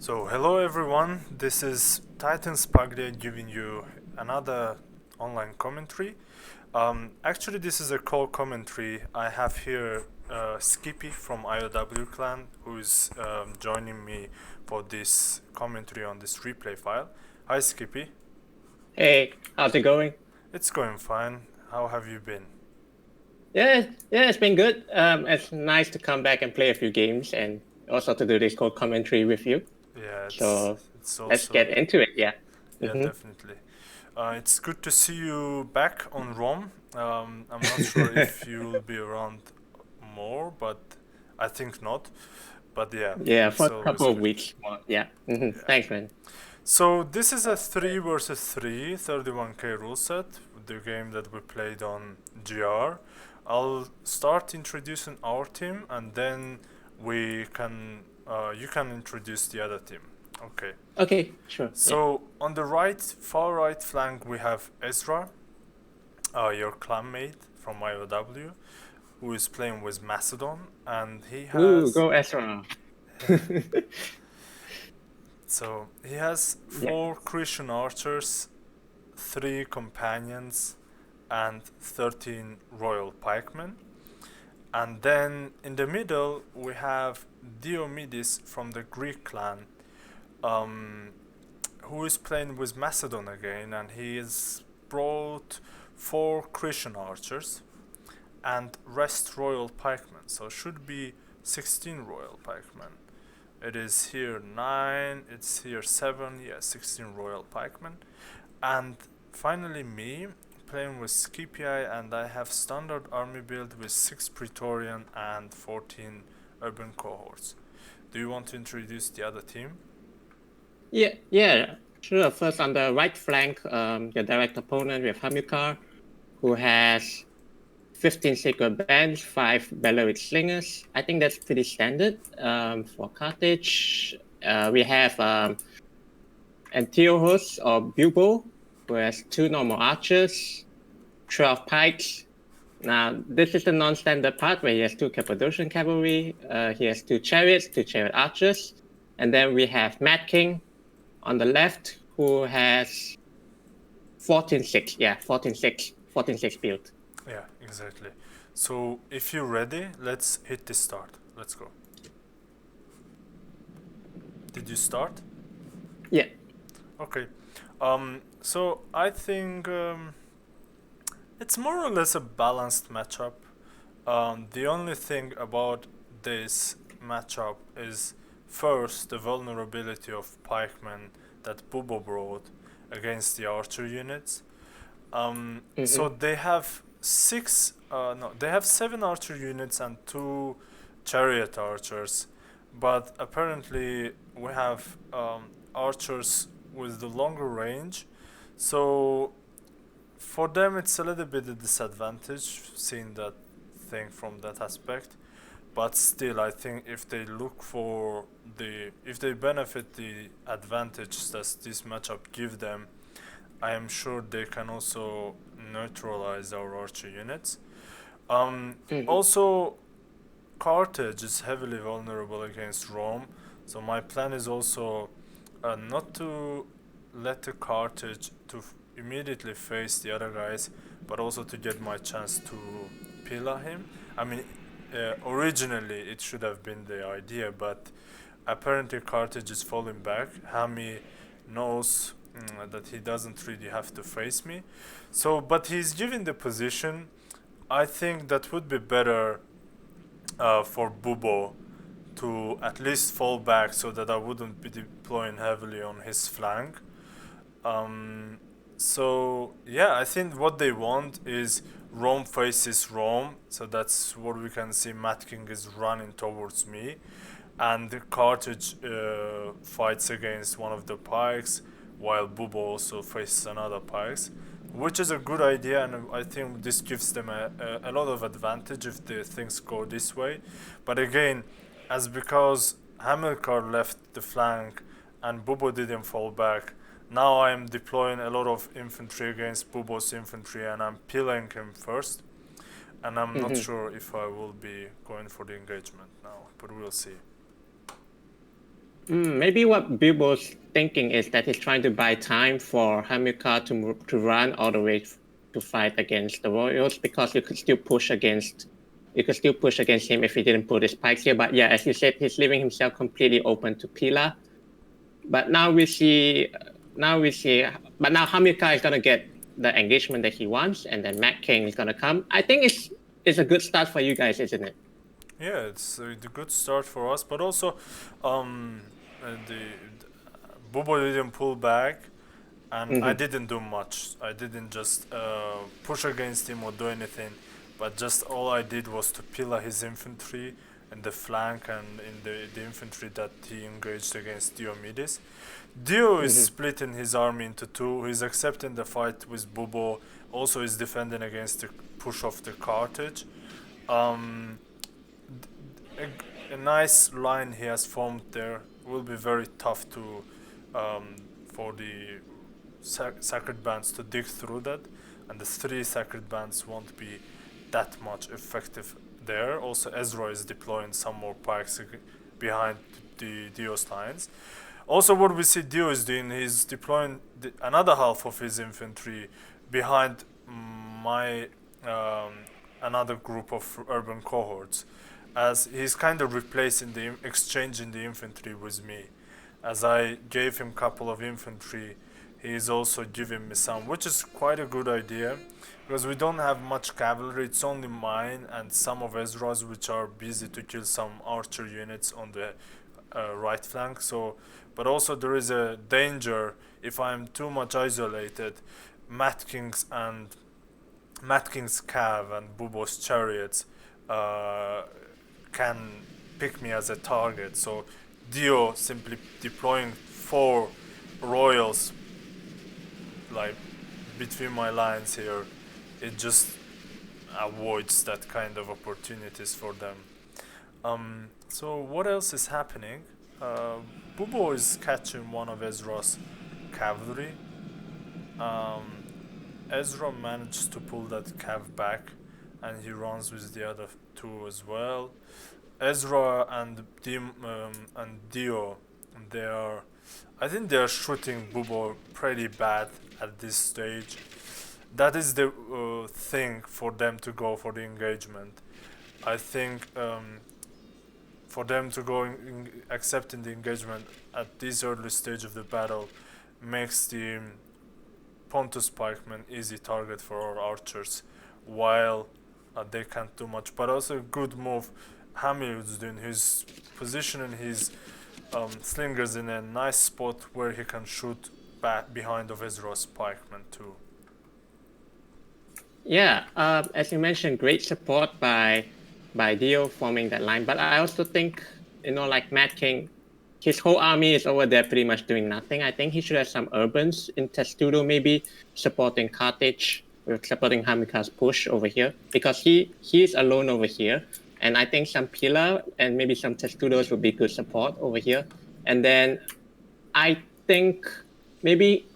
So, hello everyone, this is Titan Spaglia giving you another online commentary. Actually, this is a call commentary. I have here Scippy from IOW clan who is joining me for this commentary on this replay file. Hi Scippy. Hey, how's it going? It's going fine. How have you been? Yeah, it's been good. It's nice to come back and play a few games and also to do this code commentary with you. Yeah, So it's let's also get into it. Yeah. yeah, Mm-hmm. definitely. It's good to see you back on Rome. I'm not sure if you'll be around more, but I think not. But yeah, Yeah, for it's a always couple of good. weeks more. Yeah. Mm-hmm. Yeah. Thanks, man. So this is a 3 versus 3 31k rule set, the game that we played on GR. I'll start introducing our team and then we can you can introduce the other team. Okay. Okay, sure. Yeah. So on the right, far right flank, we have Ezra, your clanmate from IOW, who is playing with Macedon, and he Ooh, has go Esra. he has Yeah. 4 Christian archers, 3 companions, and 13 royal pikemen. And then in the middle we have Diomedes from the Greek clan, um, who is playing with Macedon again, and he has brought 4 Christian archers and rest royal pikemen, so should be 16 royal pikemen. It is here 9, it's here 7, yeah, 16 royal pikemen. And finally me, playing with Scippy, and I have standard army build with 6 Praetorian and 14 urban cohorts. Do you want to introduce the other team? Yeah, sure. First on the right flank, your direct opponent, we have Hamilcar, who has 15 Sacred Bands, 5 Bellaric Slingers. I think that's pretty standard for Carthage. We have Antiochus or Bubo, who has 2 normal archers, 12 pikes. Now, this is the non-standard part where he has 2 Cappadocian cavalry. He has 2 chariots, 2 chariot archers. And then we have Mad King on the left, who has 14-6. Yeah, 14-6. 14-6 build. Yeah, exactly. So if you're ready, let's hit the start. Let's go. Did you start? Yeah. Okay. So I think it's more or less a balanced matchup. The only thing about this matchup is first the vulnerability of pikemen that Bubo brought against the archer units. So Mm-hmm. they have they have 7 archer units and 2 chariot archers, but apparently we have archers with the longer range. So for them, it's a little bit a disadvantage seeing that thing from that aspect. But still, I think if they benefit the advantage that this matchup give them, I am sure they can also neutralize our archer units. Mm-hmm. Also, Carthage is heavily vulnerable against Rome, so my plan is also not to let the Carthage to immediately face the other guys, but also to get my chance to pillar him. I mean, originally it should have been the idea, but apparently Carthage is falling back. Hami knows that he doesn't really have to face me, so but he's given the position. I think that would be better for Bubo to at least fall back so that I wouldn't be deploying heavily on his flank. Um, so yeah, I think what they want is Rome faces Rome, so that's what we can see. Mad King is running towards me, and Carthage fights against one of the pikes, while Bubo also faces another pikes, which is a good idea, and I think this gives them a lot of advantage if the things go this way. But again, as because Hamilcar left the flank and Bubo didn't fall back, now I'm deploying a lot of infantry against Bubo's infantry and I'm pilling him first. And I'm not Mm-hmm. sure if I will be going for the engagement now, but we'll see. Maybe what Bilbo's thinking is that he's trying to buy time for Hamilcar to run all the way to fight against the Royals, because you could still push against him if he didn't put his pikes here. But yeah, as you said, he's leaving himself completely open to Pila. But now we see, but now Hamilcar is gonna get the engagement that he wants, and then Matt King is gonna come. I think it's a good start for you guys, isn't it? Yeah, it's a good start for us, but also, the Bubo didn't pull back, and I didn't do much. I didn't just push against him or do anything, but just all I did was to pilla his infantry in the flank and in the infantry that he engaged against Diomedes. Dio is splitting his army into two. He's accepting the fight with Bubo. Also, is defending against the push of the Carthage. Um, a nice line he has formed there. Will be very tough to for the sacred bands to dig through that, and the three sacred bands won't be that much effective there. Also, Ezra is deploying some more pikes behind the Dio's lines. Also, what we see Dio is doing, he's deploying another half of his infantry behind my another group of urban cohorts, as he's kind of replacing exchanging the infantry with me. As I gave him a couple of infantry, he is also giving me some, which is quite a good idea, because we don't have much cavalry. It's only mine and some of Ezra's, which are busy to kill some archer units on the right flank. So, but also there is a danger if I'm too much isolated. Matt King's cav and Bubo's chariots can pick me as a target. So Dio simply deploying 4 royals like between my lines here, it just avoids that kind of opportunities for them. So what else is happening? Bubo is catching one of Ezra's cavalry. Um, Ezra managed to pull that cav back, and he runs with the other two as well. Ezra and Dio, they are, I think they are shooting Bubo pretty bad at this stage. That is the thing for them to go for the engagement. I think for them to go accepting the engagement at this early stage of the battle makes the Pontus pikemen easy target for our archers, while they can't do much. But also a good move Hamil's doing. He's positioning his slingers in a nice spot where he can shoot back behind of Ezra's pikemen too. Yeah, as you mentioned, great support by Dio forming that line. But I also think, like Mad King, his whole army is over there pretty much doing nothing. I think he should have some urbans in Testudo, maybe supporting Carthage, supporting Hamilcar's push over here, because he's alone over here. And I think some Pila and maybe some Testudos would be good support over here. And then I think maybe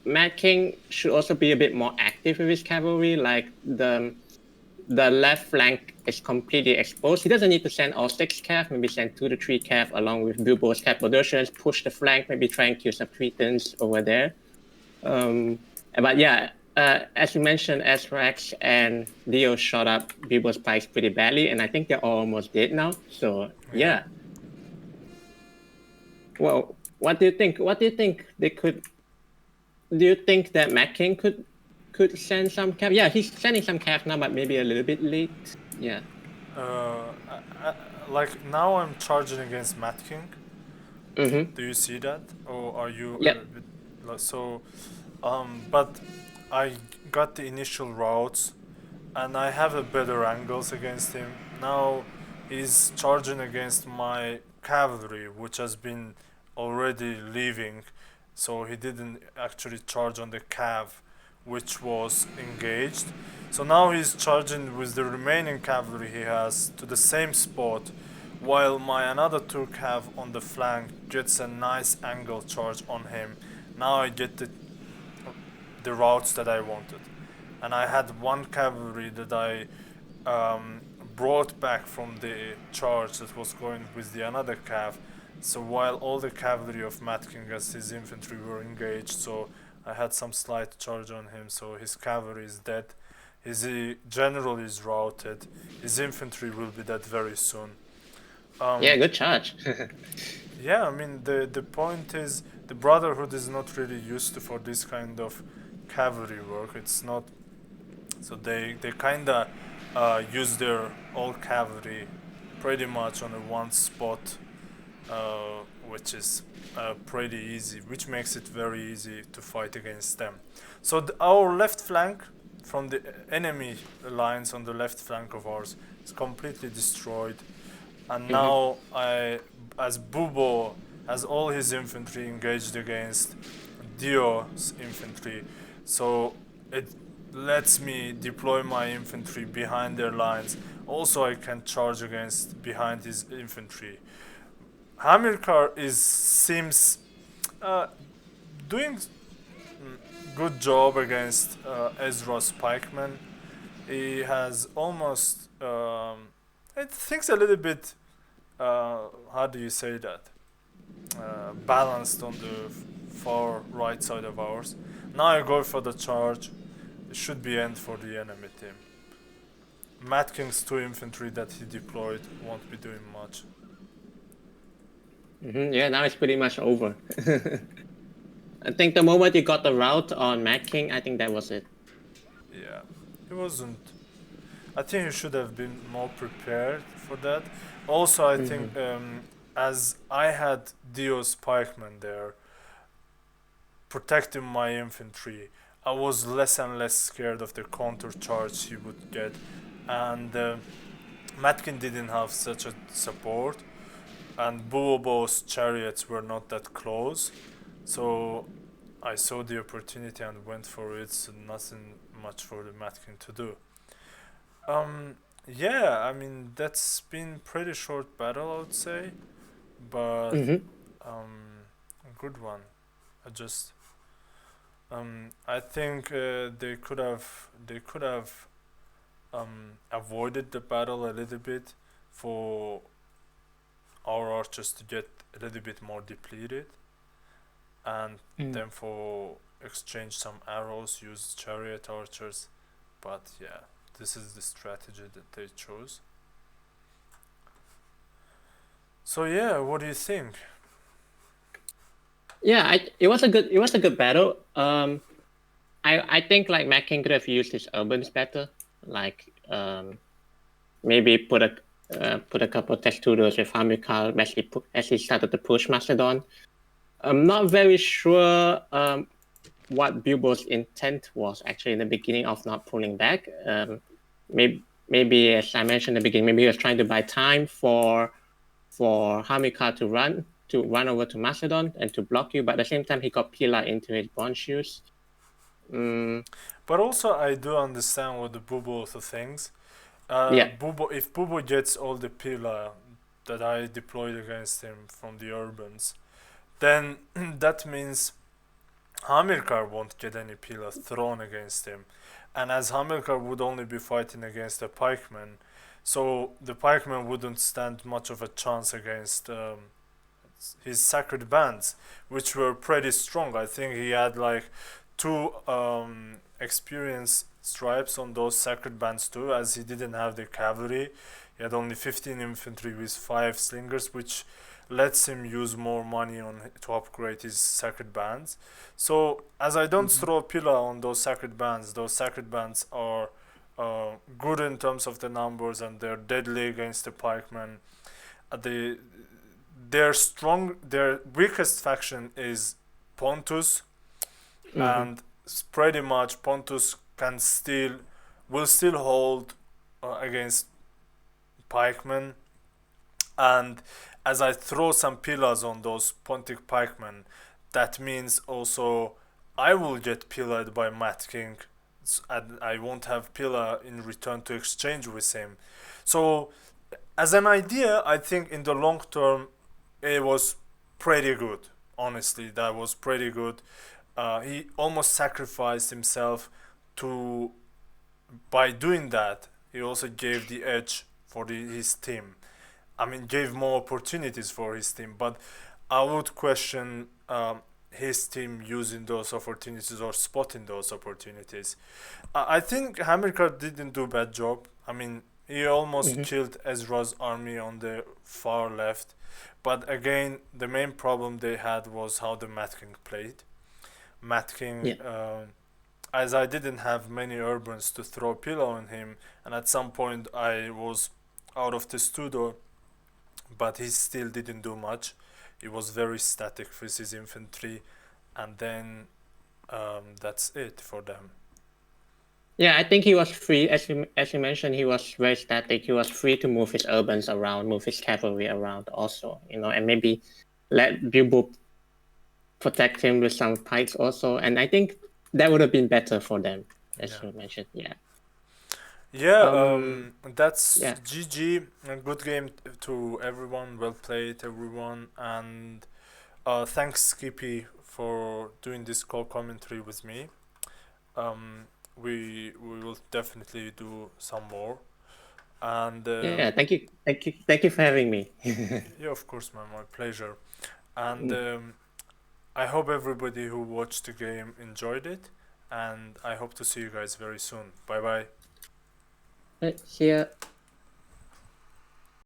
Mad King should also be a bit more active with his cavalry. Like the left flank is completely exposed. He doesn't need to send all 6 cav, maybe send 2 to 3 cav along with Bilbo's Cappadocians, push the flank, maybe try and kill some Cretans over there. But yeah, as you mentioned, Esrax and Dio shot up Bilbo's pikes pretty badly, and I think they're almost dead now. So yeah. Well, what do you think? What do you think they could? Do you think that Mad King could send some cav? Yeah, he's sending some cav now, but maybe a little bit late. Yeah. Like now I'm charging against Mad King. Mm-hmm. Do you see that, or are you? Yep. So, but I got the initial routes, and I have a better angles against him. Now he's charging against my cavalry, which has been already leaving, so he didn't actually charge on the cav, which was engaged. So now he's charging with the remaining cavalry he has to the same spot, while my another 2 cav on the flank gets a nice angle charge on him. Now I get the routes that I wanted. And I had 1 cavalry that I brought back from the charge that was going with the another cav, So while all the cavalry of Mad King as his infantry were engaged, so I had some slight charge on him, so his cavalry is dead. His general is routed. His infantry will be dead very soon. Yeah, Um, good charge. yeah, I mean the point is the Brotherhood is not really used to for this kind of cavalry work. It's not so they kinda use their all cavalry pretty much on a one spot, which is pretty easy, which makes it very easy to fight against them. So our left flank from the enemy lines on the left flank of ours is completely destroyed, and Mhm. now as Bubo has all his infantry engaged against Dio's infantry, so it lets me deploy my infantry behind their lines. Also, I can charge against behind his infantry. Hamilcar is seems uh, doing good job against Ezra's pikemen. He has almost it thinks a little bit how do you say that balanced on the far right side of ours. Now I go for the charge. It should be end for the enemy team. Mad King's 2 infantry that he deployed won't be doing much. Yeah, now it's pretty much over. I think the moment you got the route on Mad King, I think that was it. Yeah, he wasn't. I think he should have been more prepared for that. Also, I think as I had Dio's pikemen there protecting my infantry, I was less and less scared of the counter charge he would get, and Matkin didn't have such a support, and Buobo's chariots were not that close, so I saw the opportunity and went for it. So nothing much for the Matkin to do. Um, yeah, I mean that's been pretty short battle, I would say, but Mm-hmm. a good one. I just I think they could have avoided the battle a little bit for our archers to get a little bit more depleted, and then for exchange some arrows, use chariot archers. But yeah, this is the strategy that they chose. So yeah, what do you think? Yeah, it was a good battle. I think like Mad King could have used his urbans better, like maybe put a couple of testudos with Hamilcar as he started to push Macedon. I'm not very sure what Bilbo's intent was actually in the beginning of not pulling back. Maybe as I mentioned in the beginning, maybe he was trying to buy time for Hamilcar to run over to Macedon and to block you, but at the same time he got Pila into his bond shoes. But also, I do understand what the Bubo also thinks. Yeah. If Bubo gets all the pila that I deployed against him from the urbans, then that means Hamilcar won't get any pila thrown against him. And as Hamilcar would only be fighting against a pikeman, so the pikeman wouldn't stand much of a chance against his sacred bands, which were pretty strong. I think he had like two experienced stripes on those sacred bands too, as he didn't have the cavalry. He had only 15 infantry with 5 slingers, which lets him use more money on to upgrade his sacred bands. So as I don't throw pillar on those sacred bands are good in terms of the numbers and they're deadly against the pikemen. The their weakest faction is Pontus, and pretty much Pontus will still hold against pikemen, and as I throw some pillars on those Pontic pikemen, that means also I will get pillared by Mad King, and I won't have pillar in return to exchange with him. So as an idea, I think in the long term it was pretty good. Honestly, that was pretty good. He almost sacrificed himself to by doing that. He also gave the edge for his team, I mean, gave more opportunities for his team, but I would question his team using those opportunities or spotting those opportunities. I think Hamilcar didn't do bad job. I mean, he almost Hmm. killed Ezra's army on the far left, but again, the main problem they had was how the Mad King played. Mad King, Yeah. as I didn't have many urbans to throw pillow on him, and at some point I was out of the studio, but he still didn't do much. He was very static with his infantry, and then that's it for them. Yeah, I think he was free, as you mentioned, he was very static. He was free to move his urbans around, move his cavalry around also, and maybe let Bilbo protect him with some pikes also. And I think that would have been better for them, as Yeah. you mentioned. Yeah. Yeah, that's Yeah. GG. A good game to everyone. Well played, everyone. And thanks, Skippy, for doing this call commentary with me. Um, we will definitely do some more. And Yeah. Thank you. Thank you for having me. yeah, of course, man, my pleasure. And Mm. I hope everybody who watched the game enjoyed it. And I hope to see you guys very soon. Bye bye. See ya.